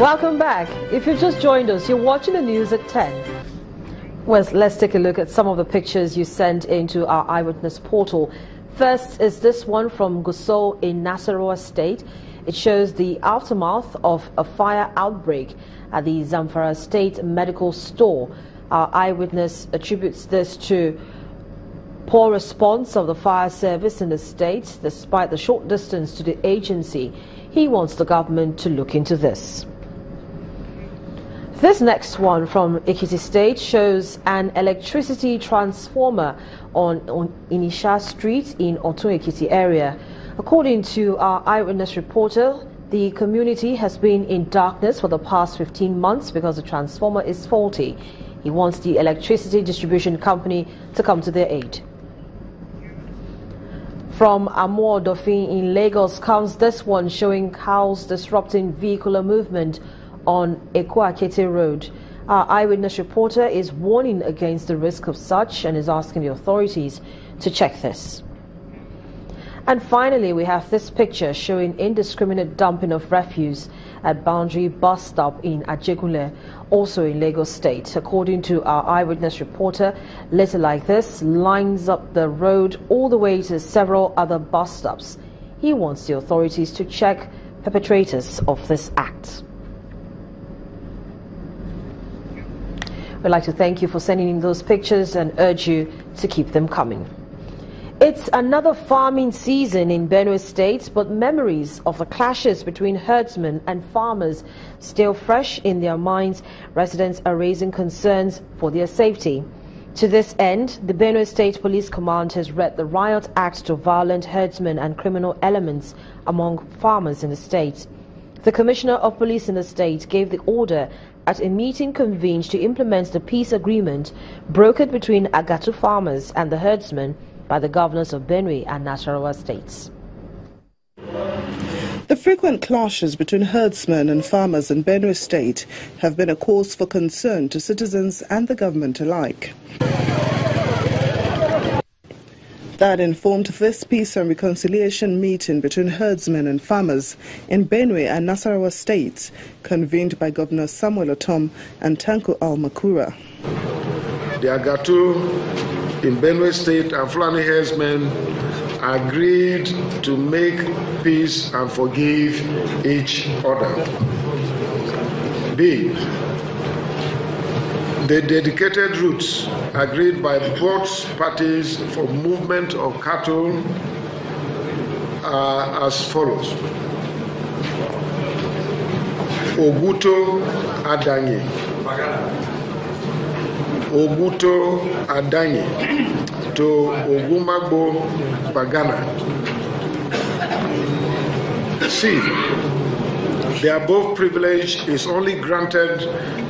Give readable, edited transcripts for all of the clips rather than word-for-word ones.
Welcome back. If you just joined us, you're watching the news at 10. Well, let's take a look at some of the pictures you sent into our eyewitness portal. First is this one from Gusau in Nasarawa State. It shows the aftermath of a fire outbreak at the Zamfara State Medical Store. Our eyewitness attributes this to poor response of the fire service in the state, despite the short distance to the agency. He wants the government to look into this. This next one from Ekiti State shows an electricity transformer on Inisha Street in Otun Ekiti area. According to our eyewitness reporter, the community has been in darkness for the past 15 months because the transformer is faulty. He wants the electricity distribution company to come to their aid. From Amor Dofin in Lagos comes this one showing cows disrupting vehicular movement on Ekwa-Akete Road. Our eyewitness reporter is warning against the risk of such and is asking the authorities to check this. And finally, we have this picture showing indiscriminate dumping of refuse at Boundary Bus Stop in Ajegunle, also in Lagos State. According to our eyewitness reporter, litter like this lines up the road all the way to several other bus stops. He wants the authorities to check perpetrators of this act. We'd like to thank you for sending in those pictures and urge you to keep them coming. It's another farming season in Benue State, but memories of the clashes between herdsmen and farmers still fresh in their minds. Residents are raising concerns for their safety. To this end, the Benue State Police Command has read the riot act to violent herdsmen and criminal elements among farmers in the state. The Commissioner of Police in the state gave the order at a meeting convened to implement the peace agreement brokered between Agatu farmers and the herdsmen by the governors of Benue and Nasarawa states. The frequent clashes between herdsmen and farmers in Benue State have been a cause for concern to citizens and the government alike. That informed this peace and reconciliation meeting between herdsmen and farmers in Benue and Nasarawa states, convened by Governor Samuel Otom and Tanko Al-Makura. The Agatu in Benue State and Fulani herdsmen agreed to make peace and forgive each other. B. The dedicated routes agreed by both parties for movement of cattle are as follows. Oguto Adanyi. Oguto Adanyi to Ogumagbo Bagana. C. The above privilege is only granted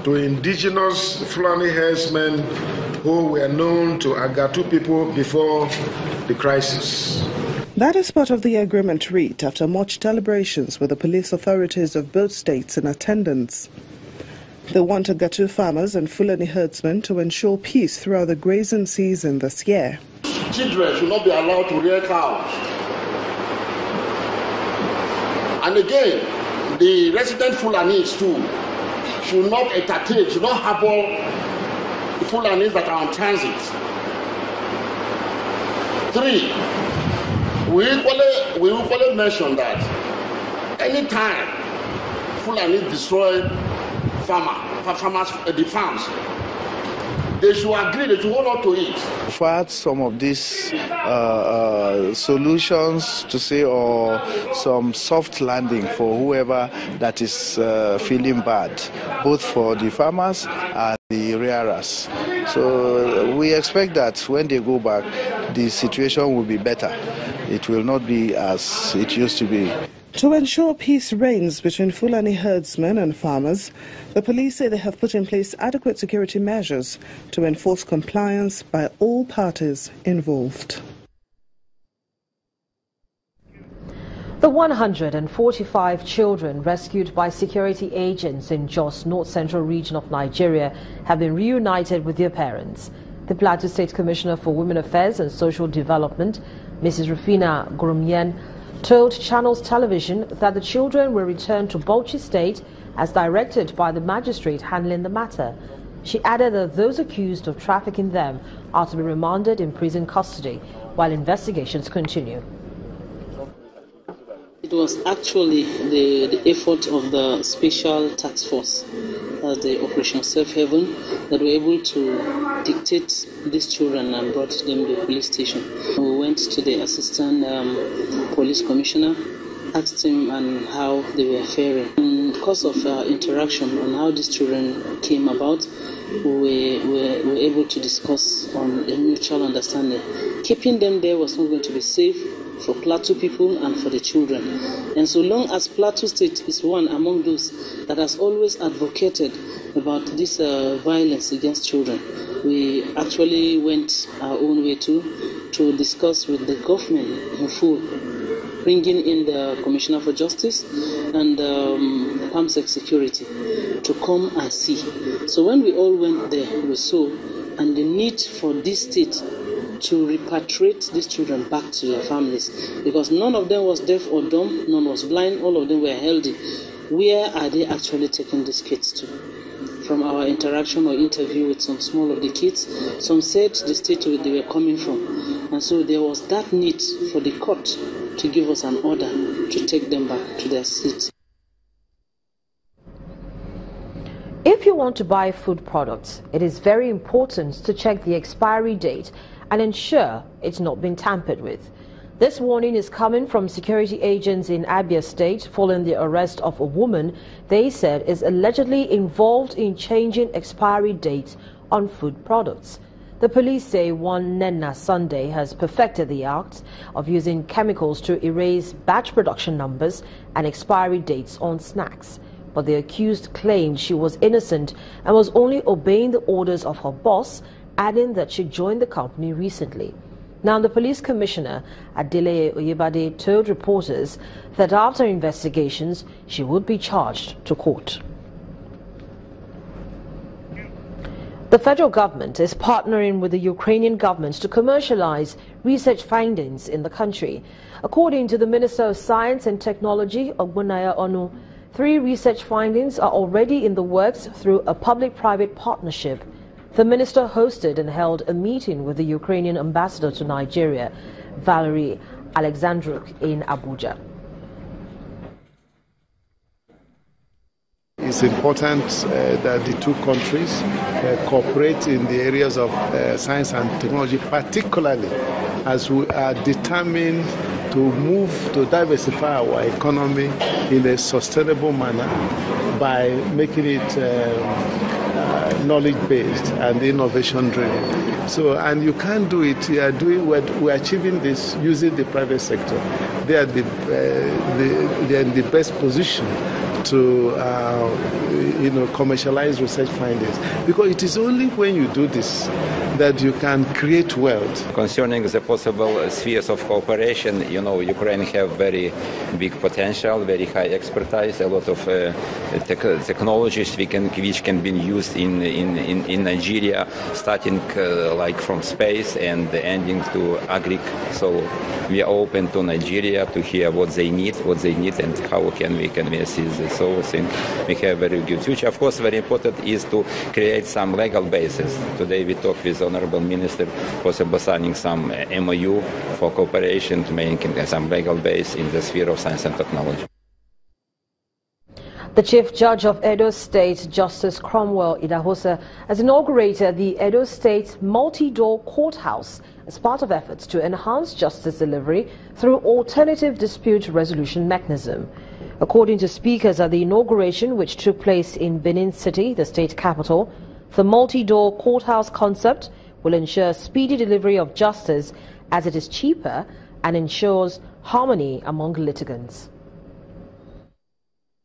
to indigenous Fulani herdsmen who were known to Agatu people before the crisis. That is part of the agreement reached after much deliberations with the police authorities of both states in attendance. They want Agatu farmers and Fulani herdsmen to ensure peace throughout the grazing season this year. Children should not be allowed to rear cows. And again, the resident Fulanis too should not entertain, should not harbor the Fulanis that are on transit. 3, we equally mention that anytime Fulanis destroy the farms, they should agree, they should hold on to it. We've had some of these solutions to say, or some soft landing for whoever that is feeling bad, both for the farmers and the rearers. So we expect that when they go back, the situation will be better. It will not be as it used to be. To ensure peace reigns between Fulani herdsmen and farmers, the police say they have put in place adequate security measures to enforce compliance by all parties involved. The 145 children rescued by security agents in Jos, North Central region of Nigeria, have been reunited with their parents. The Pt.2 State Commissioner for Women Affairs and Social Development, Mrs. Rufina Gurumyen, told Channels Television that the children were returned to Bauchi State as directed by the magistrate handling the matter. She added that those accused of trafficking them are to be remanded in prison custody while investigations continue. It was actually the effort of the special task force, as the Operation Safe Haven, that were able to dictate these children and brought them to the police station. We went to the assistant police commissioner, asked him on how they were faring. In the course of our interaction on how these children came about, we were able to discuss on a mutual understanding. Keeping them there was not going to be safe for Plateau people and for the children. And so long as Plateau State is one among those that has always advocated about this violence against children, we actually went our own way to discuss with the government in full, bringing in the Commissioner for Justice and PAMSEC Security to come and see. So when we all went there, we saw and the need for this state to repatriate these children back to their families, because none of them was deaf or dumb, none was blind, all of them were healthy. Where are they actually taking these kids to? From our interaction or interview with some small of the kids, some said the state they were coming from. And so there was that need for the court to give us an order to take them back to their seats. If you want to buy food products, it is very important to check the expiry date and ensure it's not been tampered with. This warning is coming from security agents in Abia State following the arrest of a woman they said is allegedly involved in changing expiry dates on food products. The police say one Nenna Sunday has perfected the act of using chemicals to erase batch production numbers and expiry dates on snacks. But the accused claimed she was innocent and was only obeying the orders of her boss, adding that she joined the company recently. Now, the police commissioner, Adele Oyebade, told reporters that after investigations, she would be charged to court. The federal government is partnering with the Ukrainian government to commercialize research findings in the country. According to the Minister of Science and Technology, Ogbonnaya Onu, 3 research findings are already in the works through a public-private partnership. The minister hosted and held a meeting with the Ukrainian ambassador to Nigeria, Valery Alexandruk, in Abuja. It's important that the two countries cooperate in the areas of science and technology, particularly as we are determined to move to diversify our economy in a sustainable manner by making it knowledge-based and innovation-driven. So, and you can't do it. We're achieving this using the private sector. They are they're in the best position to commercialize research findings, because it is only when you do this that you can create wealth. Concerning the possible spheres of cooperation, Ukraine have very big potential, very high expertise, a lot of technologies which can be used in Nigeria, starting like from space and ending to agric. So we are open to Nigeria to hear what they need and how can we assist this. So I think we have a very good future. Of course, very important is to create some legal basis. Today we talked with Honorable Minister, possibly signing some MOU for cooperation to making some legal base in the sphere of science and technology. The Chief Judge of Edo State, Justice Cromwell Idahosa, has inaugurated the Edo State multi-door courthouse as part of efforts to enhance justice delivery through alternative dispute resolution mechanism. According to speakers at the inauguration, which took place in Benin City, the state capital, the multi-door courthouse concept will ensure speedy delivery of justice as it is cheaper and ensures harmony among litigants.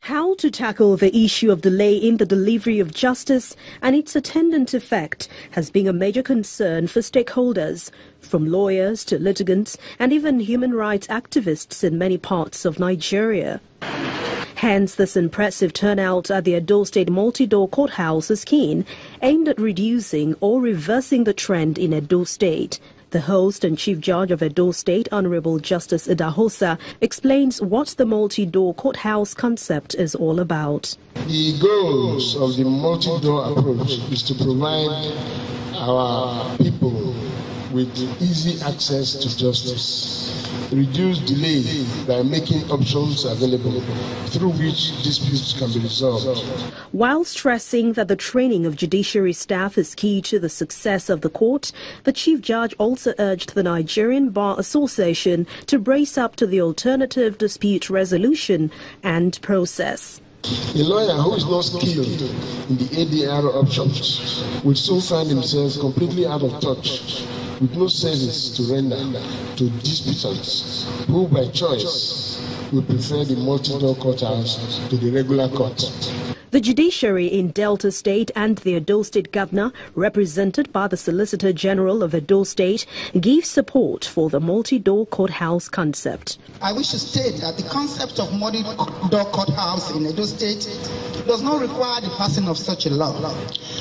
How to tackle the issue of delay in the delivery of justice and its attendant effect has been a major concern for stakeholders, from lawyers to litigants and even human rights activists in many parts of Nigeria. Hence, this impressive turnout at the Edo State multi-door courthouse is keen, aimed at reducing or reversing the trend in Edo State. The host and Chief Judge of Edo State, Honorable Justice Idahosa, explains what the multi-door courthouse concept is all about. The goals of the multi-door approach is to provide our people with easy access to justice, reduce delay by making options available through which disputes can be resolved. While stressing that the training of judiciary staff is key to the success of the court, the Chief Judge also urged the Nigerian Bar Association to brace up to the alternative dispute resolution and process. A lawyer who is not skilled in the ADR options will soon find himself completely out of touch, with no service to render to disputants who by choice will prefer the multi-door courthouse to the regular court. The judiciary in Delta State and the Edo State Governor, represented by the Solicitor General of Edo State, give support for the multi-door courthouse concept. I wish to state that the concept of multi-door courthouse in Edo State does not require the passing of such a law.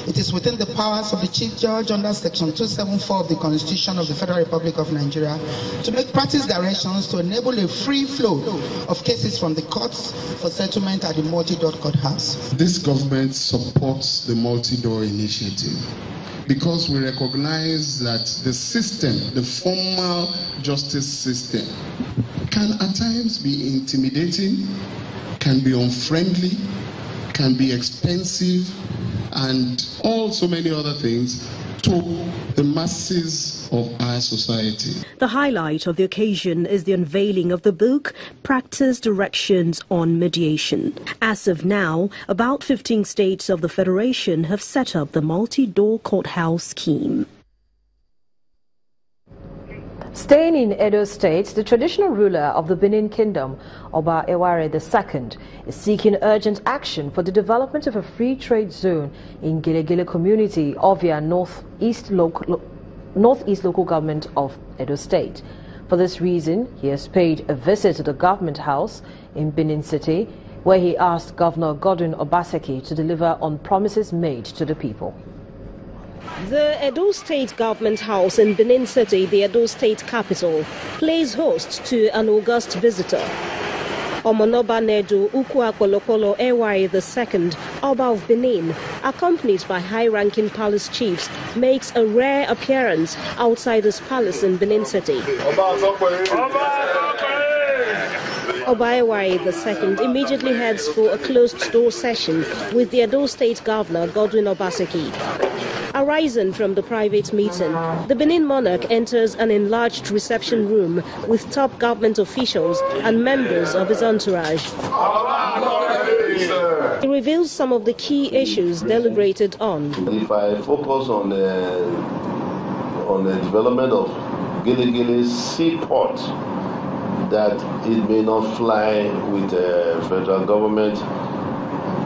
It is within the powers of the Chief Judge under Section 274 of the Constitution of the Federal Republic of Nigeria to make practice directions to enable a free flow of cases from the courts for settlement at the multi-door courthouse. This government supports the multi-door initiative because we recognize that the system, the formal justice system, can at times be intimidating, can be unfriendly, can be expensive, and so many other things to the masses of our society. The highlight of the occasion is the unveiling of the book, Practice Directions on Mediation. As of now, about 15 states of the Federation have set up the multi-door courthouse scheme. Staying in Edo State, the traditional ruler of the Benin Kingdom, Oba Eware II, is seeking urgent action for the development of a free trade zone in Gele community, Abia, northeast local government of Edo State. For this reason, he has paid a visit to the government house in Benin City, where he asked Governor Godwin Obaseki to deliver on promises made to the people. The Edo State Government House in Benin City, the Edo State capital, plays host to an august visitor. Omonoba Nedu Ukwakolokolo Ewai II, Oba of Benin, accompanied by high-ranking palace chiefs, makes a rare appearance outside his palace in Benin City. Oba Ewai II immediately heads for a closed-door session with the Edo State Governor Godwin Obaseki. Arising from the private meeting, the Benin monarch enters an enlarged reception room with top government officials and members of his entourage. He reveals some of the key issues deliberated on. If I focus on the development of Gele seaport, that it may not fly with the federal government,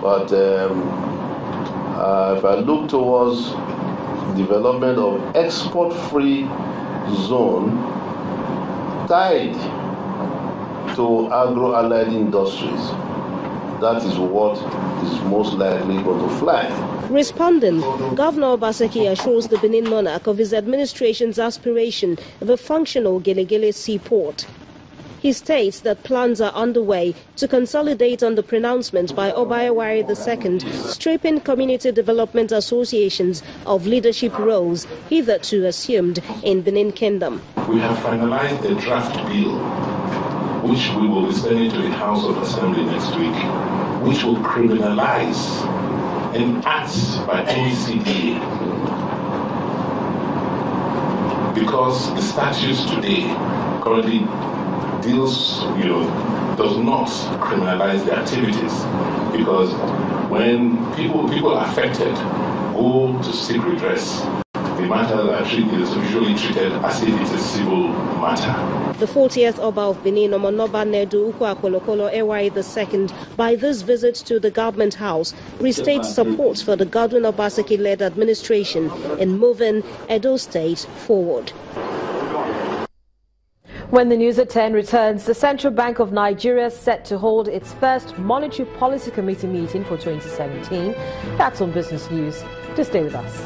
but if I look towards development of export-free zone tied to agro-allied industries, that is what is most likely going to fly. Responding, Governor Obaseki assures the Benin monarch of his administration's aspiration of a functional Gele seaport. He states that plans are underway to consolidate on the pronouncement by Oba Eware II, stripping community development associations of leadership roles hitherto assumed in Benin Kingdom. We have finalized a draft bill, which we will be sending to the House of Assembly next week, which will criminalize any acts by any CDA. Because the statutes today currently does not criminalize the activities, because when people affected go to seek redress, the matter is usually treated as if it's a civil matter. The 40th Oba of Benin, Omonoba Nedu Ukwakolokolo Ewai II, by this visit to the government house, restates support for the Godwin Obaseki-led administration in moving Edo State forward. When the news at 10 returns, the Central Bank of Nigeria is set to hold its first Monetary Policy Committee meeting for 2017. That's on Business News. Just stay with us.